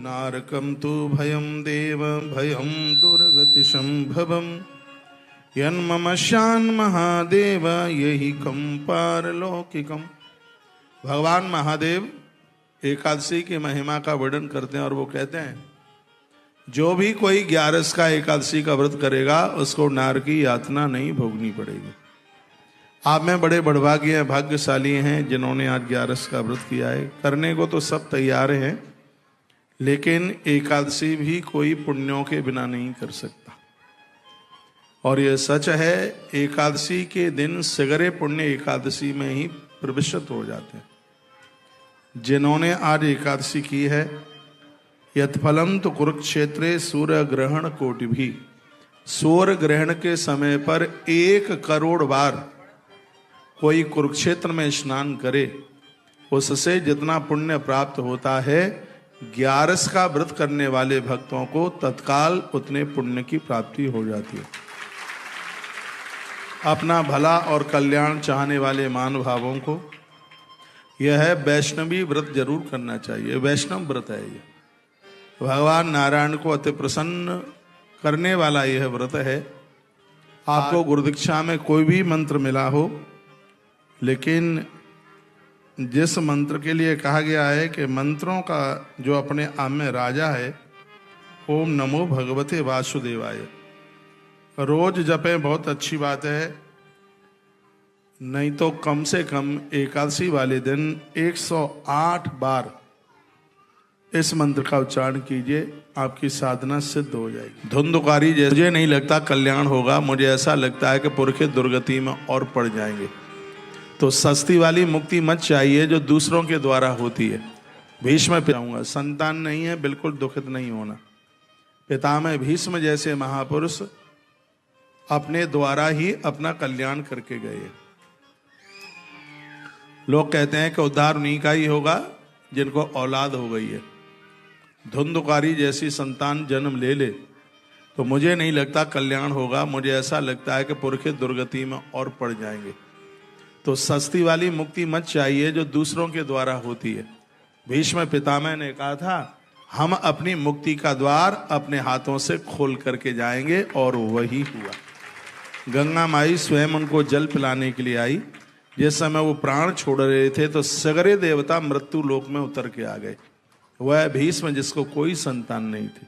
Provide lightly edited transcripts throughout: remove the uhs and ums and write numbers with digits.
नारकं तु भयं देव भयं दुर्गतिसंभवं यन्मम शान महादेव यही कम पारलौकिकम। भगवान महादेव एकादशी की महिमा का वर्णन करते हैं और वो कहते हैं जो भी कोई 11 का एकादशी का व्रत करेगा उसको नार की यातना नहीं भोगनी पड़ेगी। आप में बड़े बड़भागी भाग्यशाली हैं जिन्होंने आज 11 का व्रत किया है। करने को तो सब तैयार हैं, लेकिन एकादशी भी कोई पुण्यों के बिना नहीं कर सकता। और यह सच है, एकादशी के दिन सगरे पुण्य एकादशी में ही प्रविष्ट हो जाते हैं। जिन्होंने आज एकादशी की है, यत्फलम तो कुरुक्षेत्रे सूर्य ग्रहण कोटि भी, सूर्य ग्रहण के समय पर 1 करोड़ बार कोई कुरुक्षेत्र में स्नान करे, उससे जितना पुण्य प्राप्त होता है 11 का व्रत करने वाले भक्तों को तत्काल उतने पुण्य की प्राप्ति हो जाती है। अपना भला और कल्याण चाहने वाले महानुभावों को यह है वैष्णवी व्रत जरूर करना चाहिए। वैष्णव व्रत है ये, भगवान नारायण को अति प्रसन्न करने वाला यह व्रत है। आपको गुरुदीक्षा में कोई भी मंत्र मिला हो, लेकिन जिस मंत्र के लिए कहा गया है कि मंत्रों का जो अपने आप में राजा है, ओम नमो भगवते वासुदेवाय, रोज जपें, बहुत अच्छी बात है। नहीं तो कम से कम एकादशी वाले दिन 108 बार इस मंत्र का उच्चारण कीजिए, आपकी साधना सिद्ध हो जाएगी। धुंधकारी जैसे मुझे नहीं लगता कल्याण होगा, मुझे ऐसा लगता है कि पुरखे दुर्गति में और पड़ जाएंगे। तो सस्ती वाली मुक्ति मत चाहिए जो दूसरों के द्वारा होती है। भीष्म पिताऊंगा, संतान नहीं है, बिल्कुल दुखित नहीं होना। पितामह भीष्म जैसे महापुरुष अपने द्वारा ही अपना कल्याण करके गए। लोग कहते हैं कि उद्धार उन्हीं का ही होगा जिनको औलाद हो गई है। धुंधकारी जैसी संतान जन्म ले ले तो मुझे नहीं लगता कल्याण होगा, मुझे ऐसा लगता है कि पुरखे दुर्गति में और पड़ जाएंगे। तो सस्ती वाली मुक्ति मत चाहिए जो दूसरों के द्वारा होती है। भीष्म पितामह ने कहा था, हम अपनी मुक्ति का द्वार अपने हाथों से खोल करके जाएंगे, और वही हुआ। गंगा माई स्वयं उनको जल पिलाने के लिए आई। जिस समय वो प्राण छोड़ रहे थे तो सगरे देवता मृत्यु लोक में उतर के आ गए। वह भीष्म जिसको कोई संतान नहीं थी।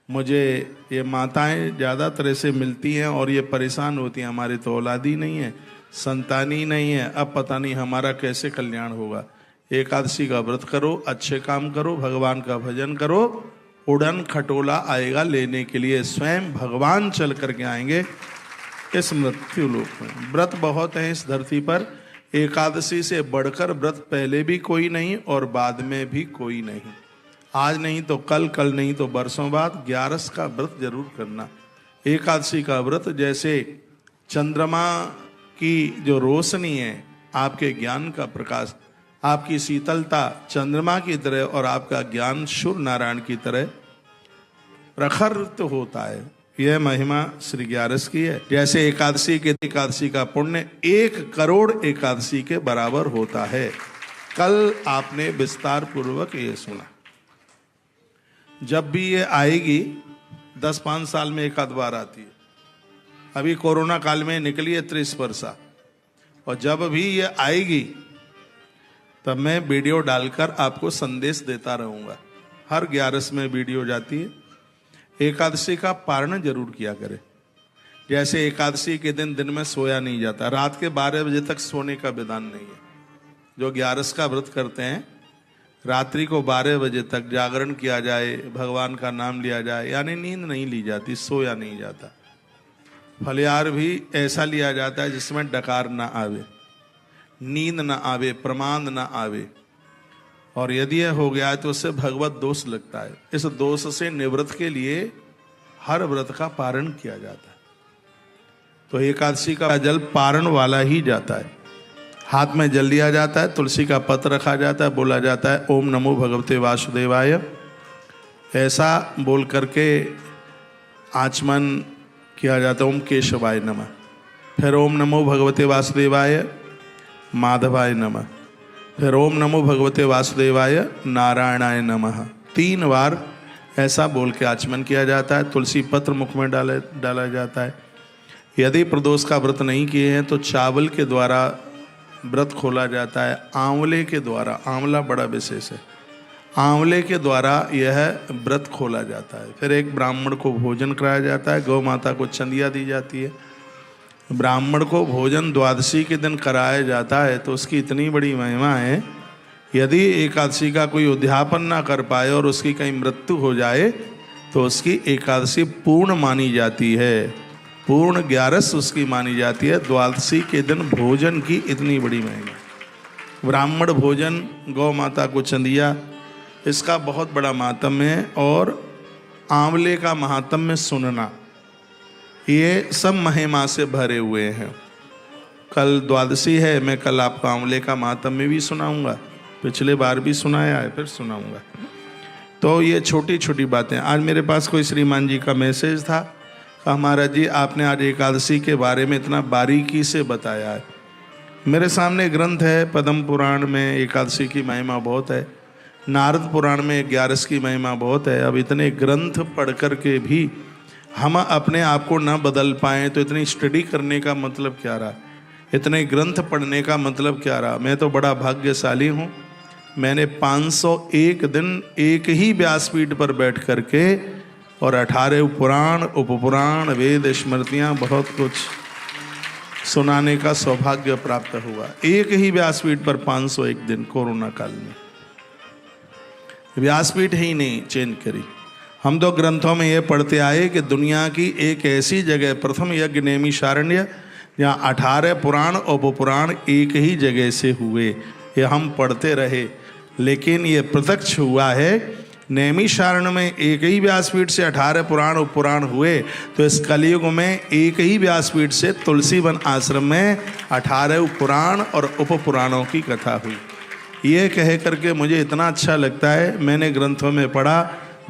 मुझे ये माताएं ज़्यादा तरह से मिलती हैं और ये परेशान होती हैं, हमारे तो औलादी नहीं है, संतानी नहीं है, अब पता नहीं हमारा कैसे कल्याण होगा। एकादशी का व्रत करो, अच्छे काम करो, भगवान का भजन करो, उड़न खटोला आएगा लेने के लिए। स्वयं भगवान चल करके आएंगे इस मृत्यु लोक में। व्रत बहुत है इस धरती पर, एकादशी से बढ़कर व्रत पहले भी कोई नहीं और बाद में भी कोई नहीं। आज नहीं तो कल, कल नहीं तो बरसों बाद 11 का व्रत जरूर करना। एकादशी का व्रत जैसे चंद्रमा की जो रोशनी है, आपके ज्ञान का प्रकाश, आपकी शीतलता चंद्रमा की तरह और आपका ज्ञान सूर्य नारायण की तरह प्रखरित होता है। यह महिमा श्री 11 की है। जैसे एकादशी का पुण्य 1 करोड़ एकादशी के बराबर होता है। कल आपने विस्तार पूर्वक ये सुना। जब भी ये आएगी 10-5 साल में एक आध बार आती है। अभी कोरोना काल में निकली है 30 वर्षा, और जब भी ये आएगी तब मैं वीडियो डालकर आपको संदेश देता रहूंगा। हर 11 में वीडियो जाती है। एकादशी का पारण जरूर किया करें। जैसे एकादशी के दिन में सोया नहीं जाता, रात के 12 बजे तक सोने का विधान नहीं है। जो 11 का व्रत करते हैं, रात्रि को 12 बजे तक जागरण किया जाए, भगवान का नाम लिया जाए, यानी नींद नहीं ली जाती, सोया नहीं जाता। फलिहार भी ऐसा लिया जाता है जिसमें डकार ना आवे, नींद ना आवे, प्रमाद ना आवे। और यदि यह हो गया है तो उससे भगवत दोष लगता है। इस दोष से निवृत्त के लिए हर व्रत का पारण किया जाता है। तो एकादशी का जल पारण वाला ही जाता है। हाथ में जल लिया जाता है, तुलसी का पत्र रखा जाता है, बोला जाता है ओम नमो भगवते वासुदेवाय। ऐसा बोल करके आचमन किया जाता है, ओम केशवाय नमः। फिर ओम नमो भगवते वासुदेवाय माधवाय नमः। फिर ओम नमो भगवते वासुदेवाय नारायणाय नमः। 3 बार ऐसा बोल के आचमन किया जाता है। तुलसी पत्र मुख में डाला जाता है। यदि प्रदोष का व्रत नहीं किए हैं तो चावल के द्वारा व्रत खोला जाता है। आंवले के द्वारा, आंवला बड़ा विशेष है, आंवले के द्वारा यह व्रत खोला जाता है। फिर एक ब्राह्मण को भोजन कराया जाता है, गौ माता को चंदिया दी जाती है। ब्राह्मण को भोजन द्वादशी के दिन कराया जाता है तो उसकी इतनी बड़ी महिमा है, यदि एकादशी का कोई उद्यापन ना कर पाए और उसकी कहीं मृत्यु हो जाए तो उसकी एकादशी पूर्ण मानी जाती है, पूर्ण 11 उसकी मानी जाती है। द्वादशी के दिन भोजन की इतनी बड़ी महिमा। ब्राह्मण भोजन, गौ माता को चंदिया, इसका बहुत बड़ा महात्म्य है। और आंवले का महात्म्य सुनना, ये सब महिमा से भरे हुए हैं। कल द्वादशी है, मैं कल आपको आंवले का महात्म्य भी सुनाऊंगा, पिछले बार भी सुनाया है, फिर सुनाऊंगा। तो ये छोटी छोटी बातें। आज मेरे पास कोई श्रीमान जी का मैसेज था, कहा महाराज जी आपने आज एकादशी के बारे में इतना बारीकी से बताया है। मेरे सामने ग्रंथ है पद्म पुराण में एकादशी की महिमा बहुत है, नारद पुराण में 11 की महिमा बहुत है। अब इतने ग्रंथ पढ़ कर के भी हम अपने आप को न बदल पाएँ तो इतनी स्टडी करने का मतलब क्या रहा, इतने ग्रंथ पढ़ने का मतलब क्या रहा। मैं तो बड़ा भाग्यशाली हूँ, मैंने 501 दिन एक ही व्यासपीठ पर बैठ कर के और 18 पुराण, उपपुराण, वेद, स्मृतियाँ, बहुत कुछ सुनाने का सौभाग्य प्राप्त हुआ। एक ही व्यासपीठ पर 501 दिन कोरोना काल में। व्यासपीठ ही नहीं चेंज करी। हम तो ग्रंथों में ये पढ़ते आए कि दुनिया की एक ऐसी जगह, प्रथम यज्ञ नैमिषारण्य, जहाँ 18 पुराण उपपुराण एक ही जगह से हुए, ये हम पढ़ते रहे। लेकिन ये प्रत्यक्ष हुआ है, नैमिषारण्य में एक ही व्यासपीठ से 18 पुराण उपपुराण हुए, तो इस कलयुग में एक ही व्यासपीठ से तुलसीवन आश्रम में 18 पुराण और उपपुराणों की कथा हुई। ये कह करके मुझे इतना अच्छा लगता है, मैंने ग्रंथों में पढ़ा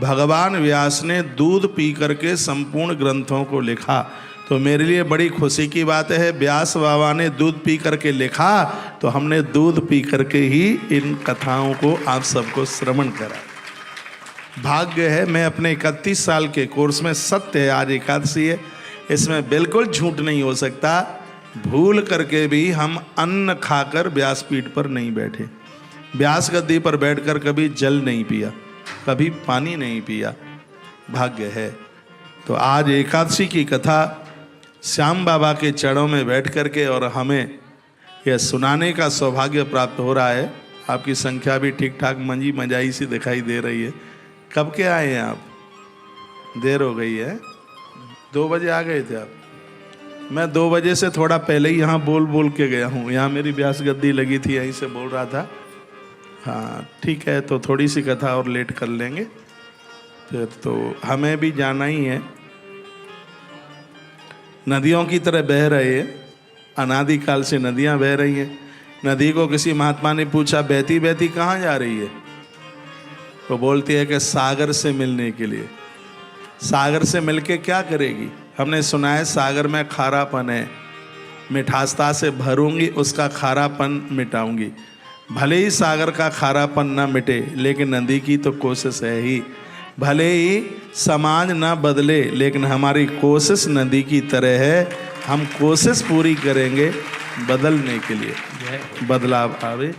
भगवान व्यास ने दूध पी करके संपूर्ण ग्रंथों को लिखा, तो मेरे लिए बड़ी खुशी की बात है। व्यास बाबा ने दूध पी करके लिखा तो हमने दूध पी करके ही इन कथाओं को आप सबको श्रवण करा। भाग्य है, मैं अपने 31 साल के कोर्स में, सत्य है आज एकादशी है, इसमें बिल्कुल झूठ नहीं हो सकता, भूल करके भी हम अन्न खाकर व्यासपीठ पर नहीं बैठे, व्यास गद्दी पर बैठकर कभी जल नहीं पिया, कभी पानी नहीं पिया। भाग्य है। तो आज एकादशी की कथा श्याम बाबा के चरणों में बैठ करके और हमें यह सुनाने का सौभाग्य प्राप्त हो रहा है। आपकी संख्या भी ठीक ठाक मंजी मजाई सी दिखाई दे रही है। कब के आए हैं आप? देर हो गई है, 2 बजे आ गए थे आप? मैं 2 बजे से थोड़ा पहले ही यहाँ बोल के गया हूँ, यहाँ मेरी व्यास गद्दी लगी थी, यहीं से बोल रहा था। हाँ ठीक है, तो थोड़ी सी कथा और लेट कर लेंगे फिर, तो हमें भी जाना ही है। नदियों की तरह बह रहे हैं, अनादिकाल से नदियाँ बह रही हैं। नदी को किसी महात्मा ने पूछा बहती बहती कहाँ जा रही है, तो बोलती है कि सागर से मिलने के लिए। सागर से मिलके क्या करेगी? हमने सुना है सागर में खारापन है, मिठासता से भरूंगी उसका खारापन मिटाऊंगी। भले ही सागर का खारापन ना मिटे, लेकिन नदी की तो कोशिश है ही। भले ही समाज ना बदले, लेकिन हमारी कोशिश नदी की तरह है। हम कोशिश पूरी करेंगे बदलने के लिए, बदलाव आवे।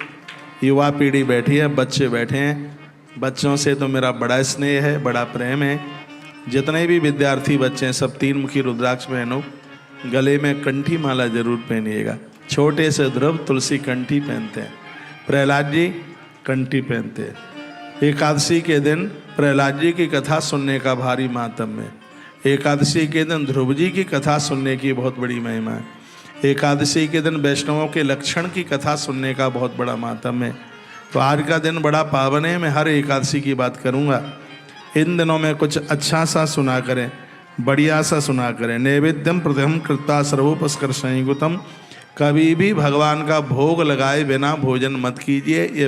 युवा पीढ़ी बैठी है, बच्चे बैठे हैं, बच्चों से तो मेरा बड़ा स्नेह है, बड़ा प्रेम है। जितने भी विद्यार्थी बच्चे हैं सब 3 मुखी रुद्राक्ष पहनो, गले में कंठी माला जरूर पहनिएगा। छोटे से ध्रुव तुलसी कंठी पहनते हैं, प्रहलाद जी कंठी पहनते हैं। एकादशी के दिन प्रहलाद जी की कथा सुनने का भारी महात्म्य है। एकादशी के दिन ध्रुव जी की कथा सुनने की बहुत बड़ी महिमा है। एकादशी के दिन वैष्णवों के लक्षण की कथा सुनने का बहुत बड़ा महात्म्य है। तो आज का दिन बड़ा पावन है, मैं हर एकादशी की बात करूँगा। इन दिनों में कुछ अच्छा सा सुना करें, बढ़िया सा सुना करें। नैवेद्यम प्रथम कृत्वा सर्वोपस्कर संयुतम, कभी भी भगवान का भोग लगाए बिना भोजन मत कीजिए, ये